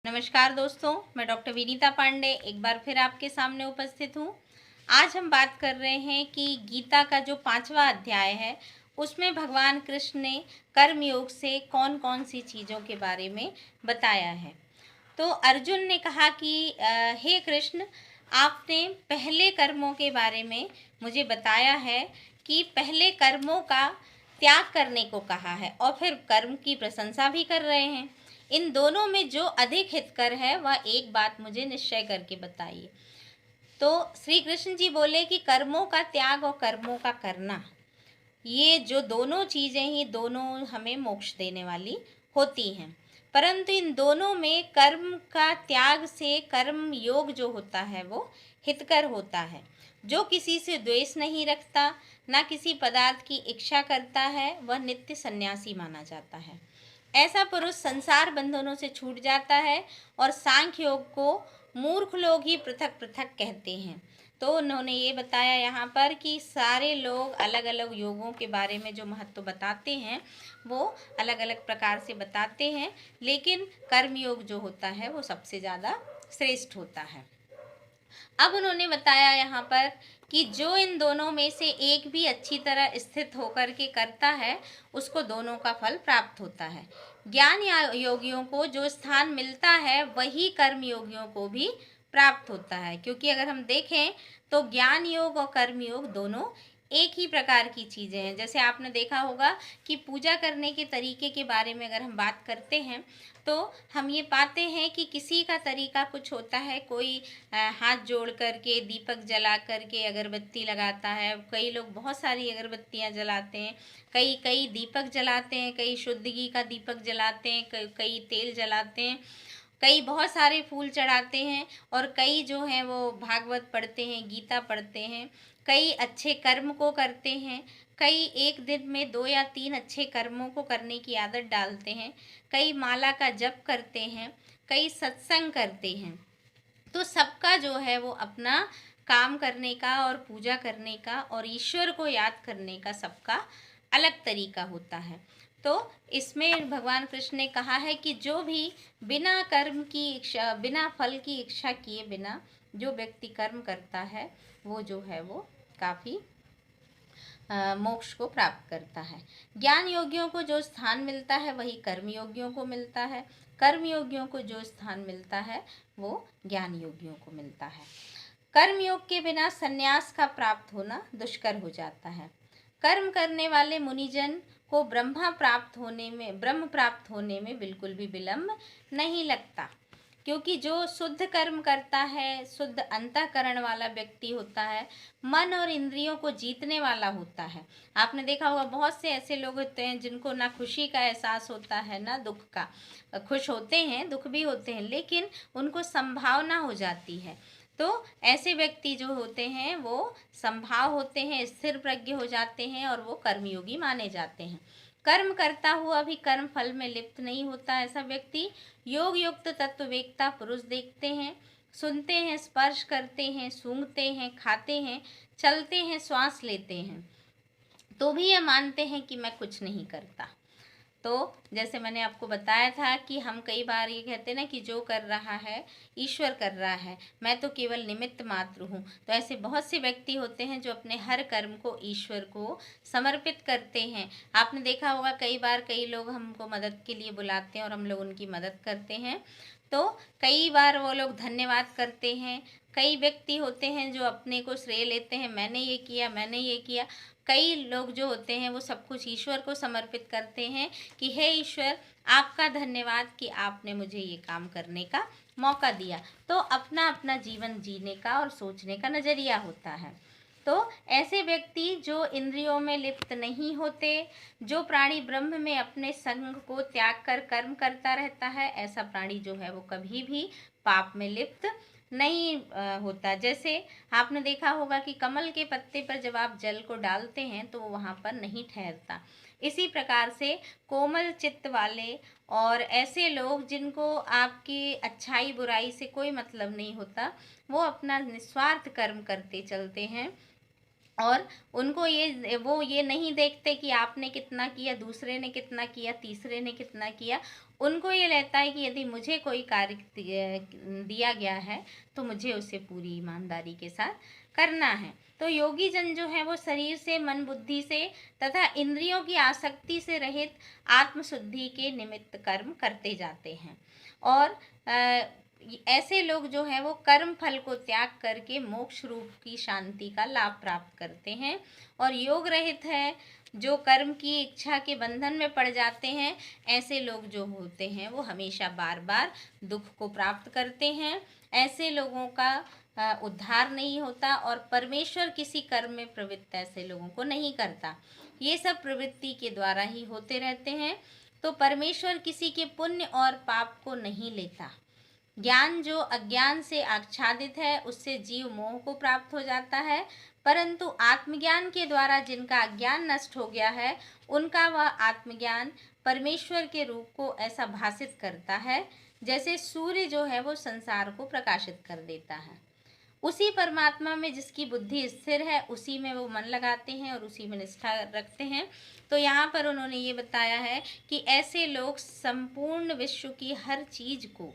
नमस्कार दोस्तों, मैं डॉक्टर विनीता पांडे एक बार फिर आपके सामने उपस्थित हूँ। आज हम बात कर रहे हैं कि गीता का जो 5वां अध्याय है, उसमें भगवान कृष्ण ने कर्म योग से कौन-कौन सी चीज़ों के बारे में बताया है। तो अर्जुन ने कहा कि हे कृष्ण, आपने पहले कर्मों के बारे में मुझे बताया है कि पहले कर्मों का त्याग करने को कहा है और फिर कर्म की प्रशंसा भी कर रहे हैं। इन दोनों में जो अधिक हितकर है वह एक बात मुझे निश्चय करके बताइए। तो श्री कृष्ण जी बोले कि कर्मों का त्याग और कर्मों का करना, ये जो दोनों चीज़ें ही दोनों हमें मोक्ष देने वाली होती हैं। परंतु इन दोनों में कर्म का त्याग से कर्म योग जो होता है वो हितकर होता है। जो किसी से द्वेष नहीं रखता, ना किसी पदार्थ की इच्छा करता है, वह नित्य सन्यासी माना जाता है। ऐसा पुरुष संसार बंधनों से छूट जाता है और सांख्य योग को मूर्ख लोग ही पृथक पृथक कहते हैं। तो उन्होंने ये बताया यहाँ पर कि सारे लोग अलग अलग योगों के बारे में जो महत्व बताते हैं वो अलग अलग प्रकार से बताते हैं, लेकिन कर्म योग जो होता है वो सबसे ज़्यादा श्रेष्ठ होता है। अब उन्होंने बताया यहाँ पर कि जो इन दोनों में से एक भी अच्छी तरह स्थित होकर के करता है, उसको दोनों का फल प्राप्त होता है। ज्ञान योगियों को जो स्थान मिलता है वही कर्म योगियों को भी प्राप्त होता है, क्योंकि अगर हम देखें तो ज्ञान योग और कर्म योग दोनों एक ही प्रकार की चीज़ें हैं। जैसे आपने देखा होगा कि पूजा करने के तरीके के बारे में अगर हम बात करते हैं तो हम ये पाते हैं कि किसी का तरीका कुछ होता है। कोई हाथ जोड़ करके दीपक जला करके अगरबत्ती लगाता है, कई लोग बहुत सारी अगरबत्तियां जलाते हैं, कई कई दीपक जलाते हैं, कई शुद्ध घी का दीपक जलाते हैं, कई तेल जलाते हैं, कई बहुत सारे फूल चढ़ाते हैं और कई जो हैं वो भागवत पढ़ते हैं, गीता पढ़ते हैं, कई अच्छे कर्म को करते हैं, कई एक दिन में 2 या 3 अच्छे कर्मों को करने की आदत डालते हैं, कई माला का जप करते हैं, कई सत्संग करते हैं। तो सबका जो है वो अपना काम करने का और पूजा करने का और ईश्वर को याद करने का सबका अलग तरीका होता है। तो इसमें भगवान कृष्ण ने कहा है कि जो भी बिना कर्म की इच्छा, बिना फल की इच्छा किए बिना जो व्यक्ति कर्म करता है वो जो है वो काफ़ी मोक्ष को प्राप्त करता है। ज्ञान योगियों को जो स्थान मिलता है वही कर्म योगियों को मिलता है, कर्म योगियों को जो स्थान मिलता है वो ज्ञान योगियों को मिलता है। कर्म योग के बिना संन्यास का प्राप्त होना दुष्कर हो जाता है। कर्म करने वाले मुनिजन को ब्रह्म प्राप्त होने में बिल्कुल भी विलंब नहीं लगता, क्योंकि जो शुद्ध कर्म करता है, शुद्ध अंतःकरण वाला व्यक्ति होता है, मन और इंद्रियों को जीतने वाला होता है। आपने देखा होगा बहुत से ऐसे लोग होते हैं जिनको ना खुशी का एहसास होता है ना दुख का। खुश होते हैं, दुख भी होते हैं, लेकिन उनको संभावना हो जाती है। तो ऐसे व्यक्ति जो होते हैं वो संभाव होते हैं, स्थिर प्रज्ञ हो जाते हैं और वो कर्मयोगी माने जाते हैं। कर्म करता हुआ भी कर्म फल में लिप्त नहीं होता ऐसा व्यक्ति योग युक्त तत्ववेत्ता पुरुष देखते हैं, सुनते हैं, स्पर्श करते हैं, सूंघते हैं, खाते हैं, चलते हैं, श्वास लेते हैं, तो भी ये मानते हैं कि मैं कुछ नहीं करता। तो जैसे मैंने आपको बताया था कि हम कई बार ये कहते हैं ना कि जो कर रहा है ईश्वर कर रहा है, मैं तो केवल निमित्त मात्र हूँ। तो ऐसे बहुत से व्यक्ति होते हैं जो अपने हर कर्म को ईश्वर को समर्पित करते हैं। आपने देखा होगा कई बार कई लोग हमको मदद के लिए बुलाते हैं और हम लोग उनकी मदद करते हैं, तो कई बार वो लोग धन्यवाद करते हैं। कई व्यक्ति होते हैं जो अपने को श्रेय लेते हैं, मैंने ये किया, मैंने ये किया। कई लोग जो होते हैं वो सब कुछ ईश्वर को समर्पित करते हैं कि हे ईश्वर, आपका धन्यवाद कि आपने मुझे ये काम करने का मौका दिया। तो अपना अपना जीवन जीने का और सोचने का नज़रिया होता है। तो ऐसे व्यक्ति जो इंद्रियों में लिप्त नहीं होते, जो प्राणी ब्रह्म में अपने संग को त्याग कर कर्म करता रहता है, ऐसा प्राणी जो है वो कभी भी पाप में लिप्त नहीं होता। जैसे आपने देखा होगा कि कमल के पत्ते पर जब आप जल को डालते हैं तो वो वहाँ पर नहीं ठहरता। इसी प्रकार से कोमल चित्त वाले और ऐसे लोग जिनको आपकी अच्छाई बुराई से कोई मतलब नहीं होता, वो अपना निस्वार्थ कर्म करते चलते हैं और उनको वो ये नहीं देखते कि आपने कितना किया, दूसरे ने कितना किया, तीसरे ने कितना किया। उनको ये रहता है कि यदि मुझे कोई कार्य दिया गया है तो मुझे उसे पूरी ईमानदारी के साथ करना है। तो योगी जन जो है वो शरीर से, मन बुद्धि से तथा इंद्रियों की आसक्ति से रहित आत्मशुद्धि के निमित्त कर्म करते जाते हैं। और ऐसे लोग जो है वो कर्म फल को त्याग करके मोक्ष रूप की शांति का लाभ प्राप्त करते हैं। और योग रहित है जो कर्म की इच्छा के बंधन में पड़ जाते हैं, ऐसे लोग जो होते हैं वो हमेशा बार बार दुख को प्राप्त करते हैं। ऐसे लोगों का उद्धार नहीं होता और परमेश्वर किसी कर्म में प्रवृत्त ऐसे लोगों को नहीं करता। ये सब प्रवृत्ति के द्वारा ही होते रहते हैं। तो परमेश्वर किसी के पुण्य और पाप को नहीं लेता। ज्ञान जो अज्ञान से आच्छादित है उससे जीव मोह को प्राप्त हो जाता है, परंतु आत्मज्ञान के द्वारा जिनका अज्ञान नष्ट हो गया है उनका वह आत्मज्ञान परमेश्वर के रूप को ऐसा भासित करता है जैसे सूर्य जो है वो संसार को प्रकाशित कर देता है। उसी परमात्मा में जिसकी बुद्धि स्थिर है उसी में वो मन लगाते हैं और उसी में निष्ठा रखते हैं। तो यहाँ पर उन्होंने ये बताया है कि ऐसे लोग संपूर्ण विश्व की हर चीज को,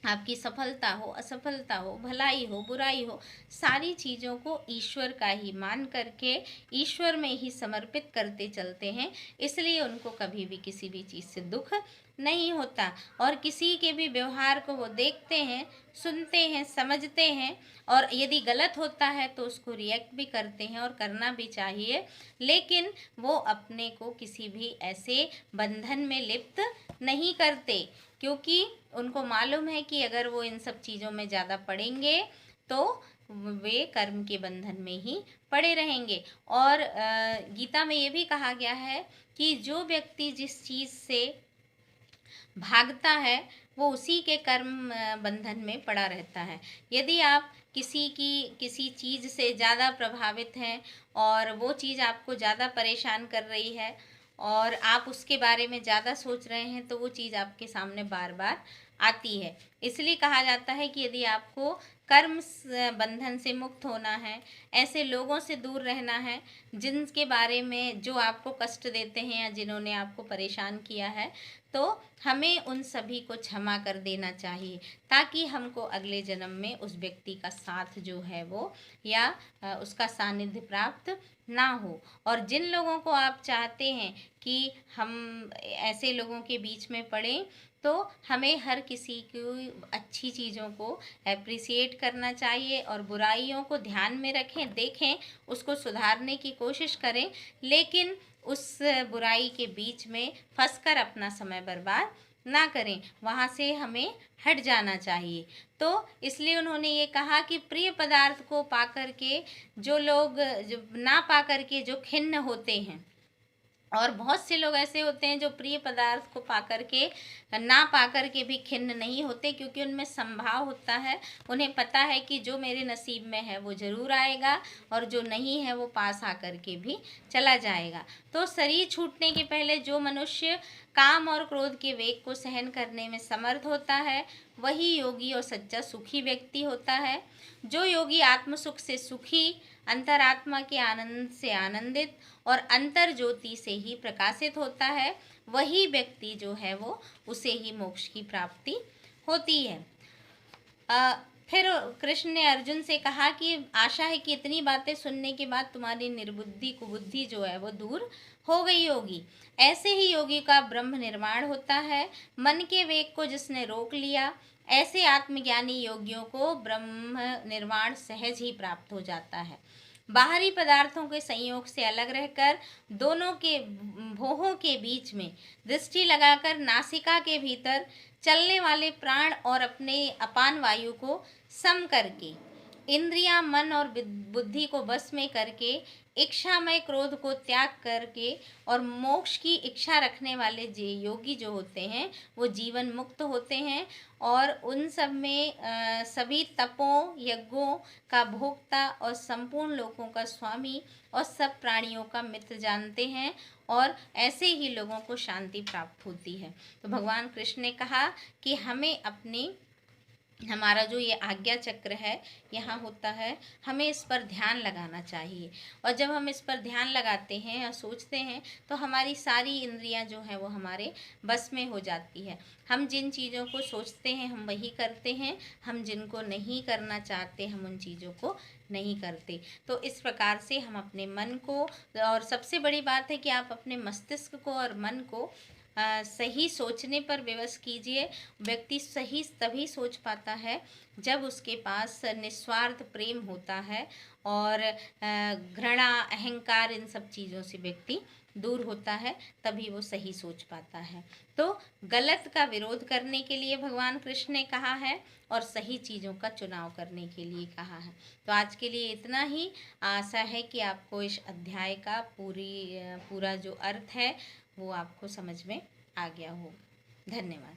आपकी सफलता हो, असफलता हो, भलाई हो, बुराई हो, सारी चीज़ों को ईश्वर का ही मान करके ईश्वर में ही समर्पित करते चलते हैं। इसलिए उनको कभी भी किसी भी चीज़ से दुख नहीं होता। और किसी के भी व्यवहार को वो देखते हैं, सुनते हैं, समझते हैं और यदि गलत होता है तो उसको रिएक्ट भी करते हैं और करना भी चाहिए। लेकिन वो अपने को किसी भी ऐसे बंधन में लिप्त नहीं करते, क्योंकि उनको मालूम है कि अगर वो इन सब चीज़ों में ज़्यादा पड़ेंगे तो वे कर्म के बंधन में ही पड़े रहेंगे। और गीता में ये भी कहा गया है कि जो व्यक्ति जिस चीज़ से भागता है वो उसी के कर्म बंधन में पड़ा रहता है। यदि आप किसी चीज़ से ज़्यादा प्रभावित हैं और वो चीज़ आपको ज़्यादा परेशान कर रही है और आप उसके बारे में ज़्यादा सोच रहे हैं तो वो चीज़ आपके सामने बार बार आती है। इसलिए कहा जाता है कि यदि आपको कर्म बंधन से मुक्त होना है, ऐसे लोगों से दूर रहना है जिनके बारे में जो आपको कष्ट देते हैं या जिन्होंने आपको परेशान किया है, तो हमें उन सभी को क्षमा कर देना चाहिए ताकि हमको अगले जन्म में उस व्यक्ति का साथ जो है वो या उसका सानिध्य प्राप्त ना हो। और जिन लोगों को आप चाहते हैं कि हम ऐसे लोगों के बीच में पड़ें, तो हमें हर किसी की अच्छी चीज़ों को एप्रिसिएट करना चाहिए और बुराइयों को ध्यान में रखें, देखें, उसको सुधारने की कोशिश करें, लेकिन उस बुराई के बीच में फंसकर अपना समय बर्बाद ना करें, वहाँ से हमें हट जाना चाहिए। तो इसलिए उन्होंने ये कहा कि प्रिय पदार्थ को पाकर के जो लोग जो ना पाकर के जो खिन्न होते हैं, और बहुत से लोग ऐसे होते हैं जो प्रिय पदार्थ को पाकर के ना पाकर के भी खिन्न नहीं होते, क्योंकि उनमें संभाव होता है, उन्हें पता है कि जो मेरे नसीब में है वो ज़रूर आएगा और जो नहीं है वो पास आकर के भी चला जाएगा। तो शरीर छूटने के पहले जो मनुष्य काम और क्रोध के वेग को सहन करने में समर्थ होता है वही योगी और सच्चा सुखी व्यक्ति होता है। जो योगी आत्म सुख से सुखी, अंतरात्मा के आनंद से आनंदित और अंतर ज्योति से ही प्रकाशित होता है, वही व्यक्ति जो है वो उसे ही मोक्ष की प्राप्ति होती है। फिर कृष्ण ने अर्जुन से कहा कि आशा है कि इतनी बातें सुनने के बाद तुम्हारी निर्बुद्धि कुबुद्धि जो है वो दूर हो गई होगी। ऐसे ही योगी का ब्रह्म निर्माण होता है। मन के वेग को जिसने रोक लिया, ऐसे आत्मज्ञानी योगियों को ब्रह्म निर्वाण सहज ही प्राप्त हो जाता है। बाहरी पदार्थों के संयोग से अलग रहकर दोनों के भोहों के बीच में दृष्टि लगाकर नासिका के भीतर चलने वाले प्राण और अपने अपान वायु को सम करके, इंद्रियां, मन और बुद्धि को बस में करके, इच्छामय क्रोध को त्याग करके और मोक्ष की इच्छा रखने वाले योगी जो होते हैं वो जीवन मुक्त होते हैं और उन सब में सभी तपों, यज्ञों का भोक्ता और संपूर्ण लोकों का स्वामी और सब प्राणियों का मित्र जानते हैं और ऐसे ही लोगों को शांति प्राप्त होती है। तो भगवान कृष्ण ने कहा कि हमें अपनी हमारा जो ये आज्ञा चक्र है यहाँ होता है, हमें इस पर ध्यान लगाना चाहिए। और जब हम इस पर ध्यान लगाते हैं या सोचते हैं तो हमारी सारी इंद्रियां जो हैं वो हमारे बस में हो जाती है। हम जिन चीज़ों को सोचते हैं हम वही करते हैं, हम जिनको नहीं करना चाहते हम उन चीज़ों को नहीं करते। तो इस प्रकार से हम अपने मन को, और सबसे बड़ी बात है कि आप अपने मस्तिष्क को और मन को सही सोचने पर विवश कीजिए। व्यक्ति सही तभी सोच पाता है जब उसके पास निस्वार्थ प्रेम होता है और घृणा, अहंकार, इन सब चीज़ों से व्यक्ति दूर होता है, तभी वो सही सोच पाता है। तो गलत का विरोध करने के लिए भगवान कृष्ण ने कहा है और सही चीज़ों का चुनाव करने के लिए कहा है। तो आज के लिए इतना ही। आशा है कि आपको इस अध्याय का पूरा जो अर्थ है वो आपको समझ में आ गया हो। धन्यवाद।